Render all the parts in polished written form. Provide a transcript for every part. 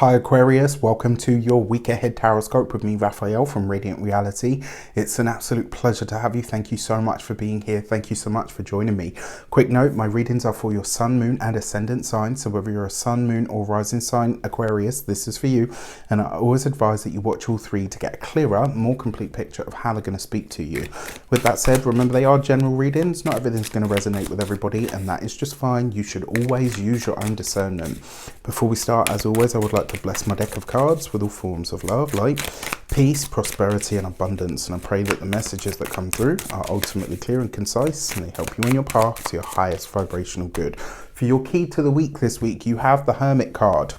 Hi Aquarius, welcome to your week ahead tarot scope with me, Raphael from Reydiant Reality. It's an absolute pleasure to have you. Thank you so much for being here. Thank you so much for joining me. Quick note, my readings are for your sun, moon and ascendant sign. So whether you're a sun, moon or rising sign Aquarius, this is for you. And I always advise that you watch all three to get a clearer, more complete picture of how they're going to speak to you. With that said, remember they are general readings. Not everything's going to resonate with everybody, and that is just fine. You should always use your own discernment. Before we start, as always, I would like to bless my deck of cards with all forms of love, light, peace, prosperity and abundance, and I pray that the messages that come through are ultimately clear and concise, and they help you in your path to your highest vibrational good. For your key to the week this week, you have the Hermit card.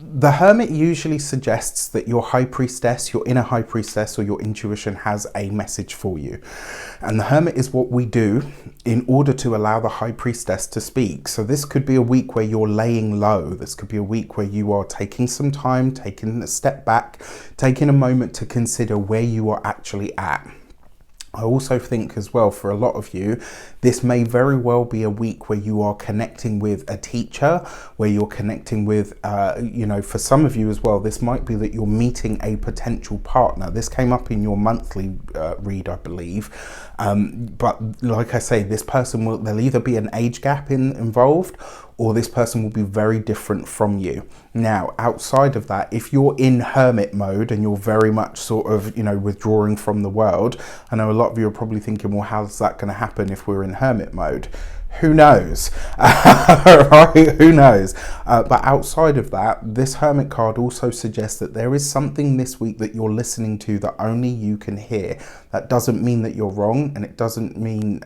The Hermit usually suggests that your high priestess, your inner high priestess, or your intuition has a message for you. And the Hermit is what we do in order to allow the high priestess to speak. So this could be a week where you're laying low. This could be a week where you are taking some time, taking a step back, taking a moment to consider where you are actually at. I also think as well, for a lot of you, this may very well be a week where you are connecting with a teacher, where you're connecting with, for some of you as well, this might be that you're meeting a potential partner. This came up in your monthly read, I believe. But like I say, this person there'll either be an age gap involved, or this person will be very different from you. Now, outside of that, if you're in hermit mode and you're very much sort of, withdrawing from the world, I know a lot of you are probably thinking, well, how's that going to happen if we're in hermit mode? Who knows? Right? Who knows? But outside of that, this Hermit card also suggests that there is something this week that you're listening to that only you can hear. That doesn't mean that you're wrong, and it doesn't mean...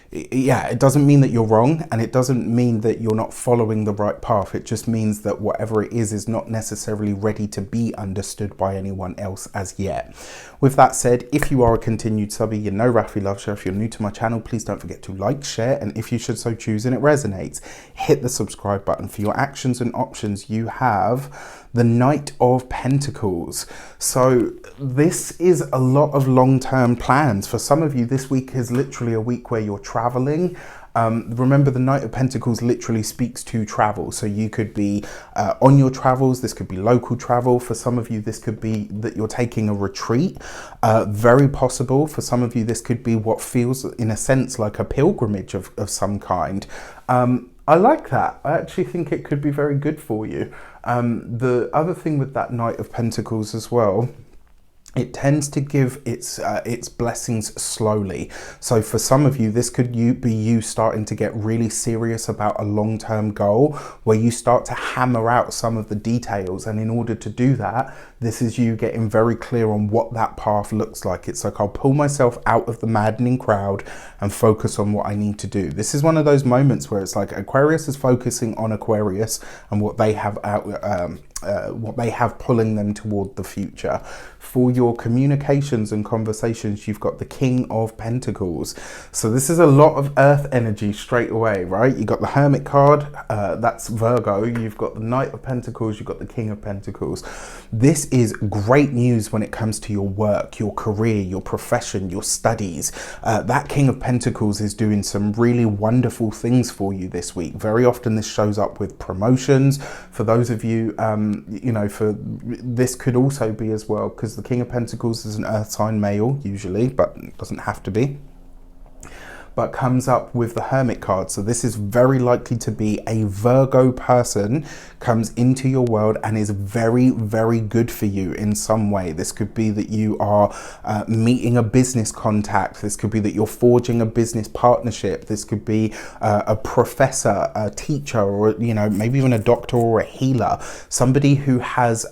it doesn't mean that you're wrong, and it doesn't mean that you're not following the right path. It just means that whatever it is not necessarily ready to be understood by anyone else as yet. With that said, if you are a continued subby, you know Rafi loves you. If you're new to my channel, please don't forget to like, share, and if you should so choose and it resonates, hit the subscribe button. For your actions and options, you have the Knight of Pentacles. So this is a lot of long-term plans. For some of you, this week is literally a week where you're traveling. Remember, the Knight of Pentacles literally speaks to travel. So you could be on your travels. This could be local travel. For some of you, this could be that you're taking a retreat. Very possible. For some of you, this could be what feels, in a sense, like a pilgrimage of some kind. I like that. I actually think it could be very good for you. The other thing with that Knight of Pentacles as well, it tends to give its blessings slowly. So for some of you, this could be you starting to get really serious about a long-term goal where you start to hammer out some of the details. And in order to do that, this is you getting very clear on what that path looks like. It's like, I'll pull myself out of the maddening crowd and focus on what I need to do. This is one of those moments where it's like Aquarius is focusing on Aquarius and what they have pulling them toward the future. For your communications and conversations, you've got the King of Pentacles. So this is a lot of earth energy straight away, right? You got the Hermit card, that's Virgo. You've got the Knight of Pentacles, you've got the King of Pentacles. This is great news when it comes to your work, your career, your profession, your studies. That King of Pentacles is doing some really wonderful things for you this week. Very often this shows up with promotions. For those of you, for this could also be as well, because the King of Pentacles is an earth sign male usually, but it doesn't have to be, but comes up with the Hermit card. So this is very likely to be a Virgo person comes into your world and is very, very good for you in some way. This could be that you are meeting a business contact. This could be that you're forging a business partnership. This could be a professor, a teacher, or maybe even a doctor or a healer. Somebody who has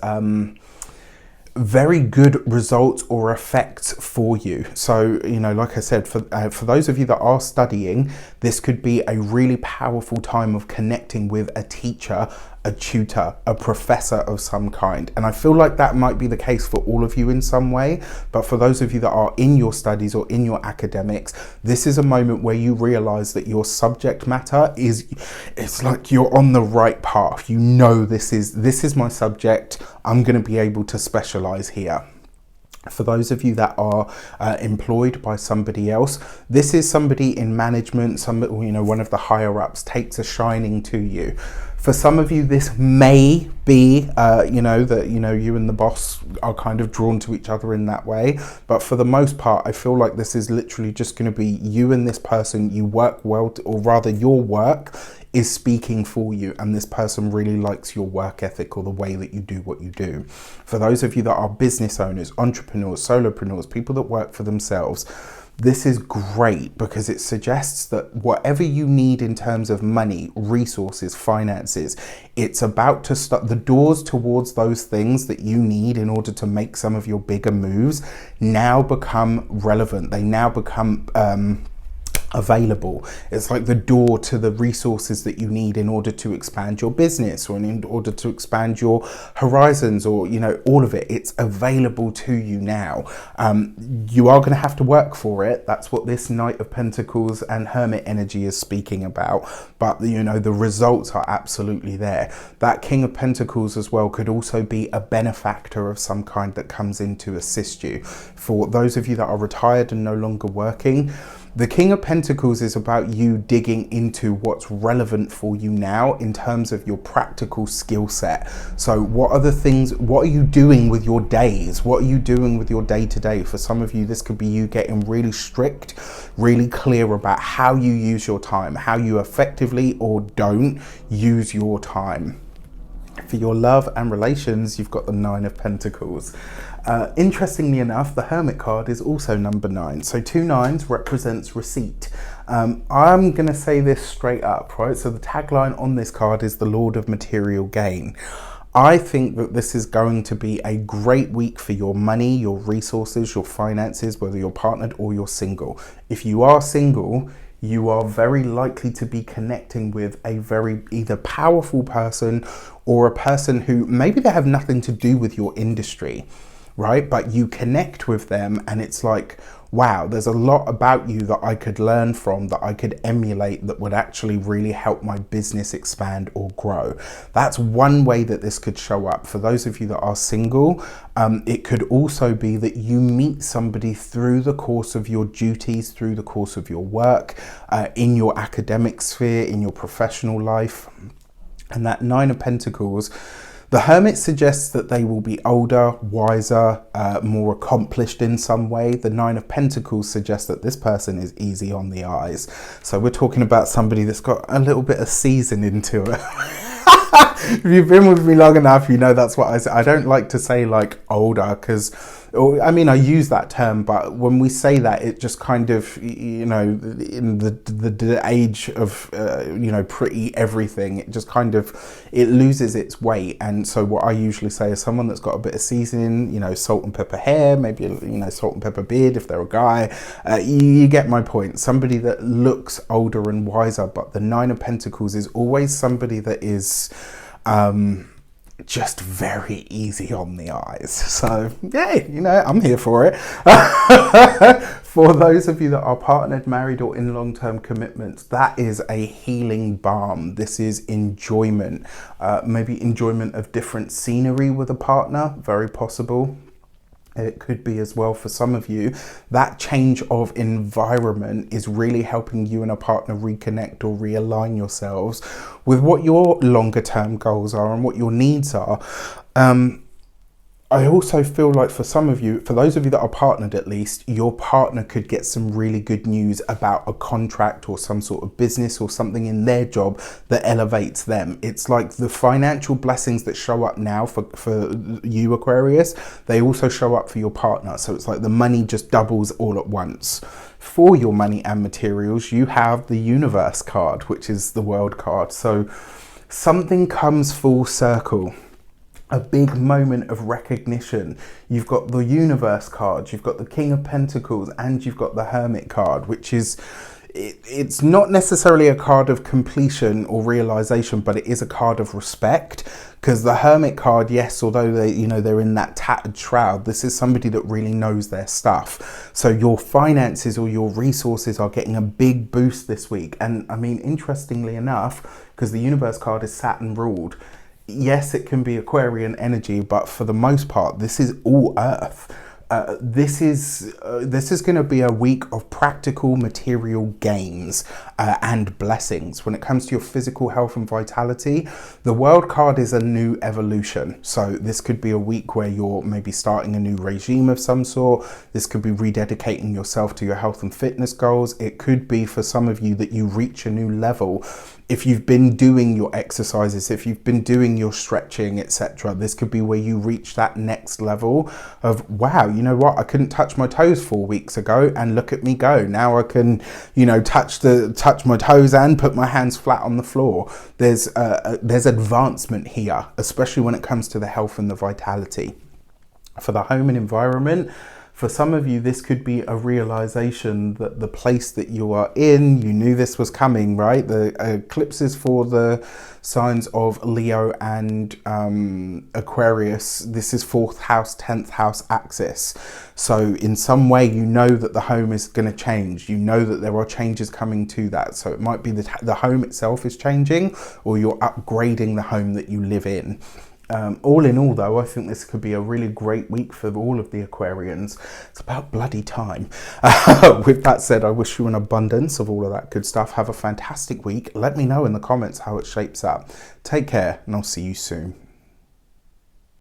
very good results or effects for you. So, like I said, for those of you that are studying, this could be a really powerful time of connecting with a teacher, a tutor, a professor of some kind. And I feel like that might be the case for all of you in some way. But for those of you that are in your studies or in your academics, this is a moment where you realize that your subject matter it's like you're on the right path. This is my subject. I'm going to be able to specialize here. For those of you that are employed by somebody else, this is somebody in management, one of the higher ups takes a shining to you. For some of you, this may be, you know, that, you know, you and the boss are kind of drawn to each other in that way. But for the most part, I feel like this is literally just going to be you and this person. You work well, or rather your work is speaking for you, and this person really likes your work ethic or the way that you do what you do. For those of you that are business owners, entrepreneurs, solopreneurs, people that work for themselves, this is great because it suggests that whatever you need in terms of money, resources, finances, it's about to start. The doors towards those things that you need in order to make some of your bigger moves now become relevant. They now become available. It's like the door to the resources that you need in order to expand your business, or in order to expand your horizons, or, you know, all of it. It's available to you now. You are going to have to work for it. That's what this Knight of Pentacles and Hermit energy is speaking about. But, you know, the results are absolutely there. That King of Pentacles as well could also be a benefactor of some kind that comes in to assist you. For those of you that are retired and no longer working, the King of Pentacles is about you digging into what's relevant for you now in terms of your practical skill set. So what are the things, what are you doing with your days? What are you doing with your day-to-day? For some of you, this could be you getting really strict, really clear about how you use your time, how you effectively or don't use your time. For your love and relations, you've got the Nine of Pentacles. Interestingly enough, the Hermit card is also number 9. So 2 9s represents receipt. I'm going to say this straight up, right? So the tagline on this card is the Lord of Material Gain. I think that this is going to be a great week for your money, your resources, your finances, whether you're partnered or you're single. If you are single, you are very likely to be connecting with a very either powerful person or a person who maybe they have nothing to do with your industry, right? But you connect with them and it's like, wow, there's a lot about you that I could learn from, that I could emulate, that would actually really help my business expand or grow. That's one way that this could show up. For those of you that are single, it could also be that you meet somebody through the course of your duties, through the course of your work, in your academic sphere, in your professional life. And that Nine of Pentacles, the Hermit suggests that they will be older, wiser, more accomplished in some way. The Nine of Pentacles suggests that this person is easy on the eyes. So we're talking about somebody that's got a little bit of seasoning to it. If you've been with me long enough, you know that's what I say. I don't like to say like older because, I mean, I use that term, but when we say that, it just kind of, you know, in the age of, you know, pretty everything, it just kind of, it loses its weight. And so what I usually say is someone that's got a bit of seasoning, you know, salt and pepper hair, maybe, you know, salt and pepper beard if they're a guy. You get my point. Somebody that looks older and wiser, but the Nine of Pentacles is always somebody that is just very easy on the eyes. So yeah, you know, I'm here for it. For those of you that are partnered, married, or in long-term commitments, that is a healing balm. This is enjoyment, maybe enjoyment of different scenery with a partner, very possible. It could be as well for some of you, that change of environment is really helping you and a partner reconnect or realign yourselves with what your longer term goals are and what your needs are. I also feel like for some of you, for those of you that are partnered at least, your partner could get some really good news about a contract or some sort of business or something in their job that elevates them. It's like the financial blessings that show up now for you, Aquarius, they also show up for your partner. So it's like the money just doubles all at once. For your money and materials, you have the Universe card, which is the World card. So something comes full circle. A big moment of recognition. You've got the Universe card, you've got the King of Pentacles, and you've got the Hermit card, which is, it's not necessarily a card of completion or realization, but it is a card of respect. Because the Hermit card, yes, although they, you know, they're in that tattered shroud, this is somebody that really knows their stuff. So your finances or your resources are getting a big boost this week. And I mean, interestingly enough, because the Universe card is Saturn ruled, yes, it can be Aquarian energy, but for the most part, this is all Earth. This is going to be a week of practical material gains and blessings. When it comes to your physical health and vitality, the World card is a new evolution. So this could be a week where you're maybe starting a new regime of some sort. This could be rededicating yourself to your health and fitness goals. It could be for some of you that you reach a new level. If you've been doing your exercises, if you've been doing your stretching, etc., this could be where you reach that next level of, wow, you know what, I couldn't touch my toes 4 weeks ago, and look at me go. Now I can, you know, touch my toes and put my hands flat on the floor. There's advancement here, especially when it comes to the health and the vitality. For the home and environment, for some of you, this could be a realization that the place that you are in, you knew this was coming, right? The eclipses for the signs of Leo and Aquarius, this is 4th house, 10th house axis. So in some way, you know that the home is going to change. You know that there are changes coming to that. So it might be that the home itself is changing, or you're upgrading the home that you live in. All in all, though, I think this could be a really great week for all of the Aquarians. It's about bloody time. With that said, I wish you an abundance of all of that good stuff. Have a fantastic week. Let me know in the comments how it shapes up. Take care, and I'll see you soon.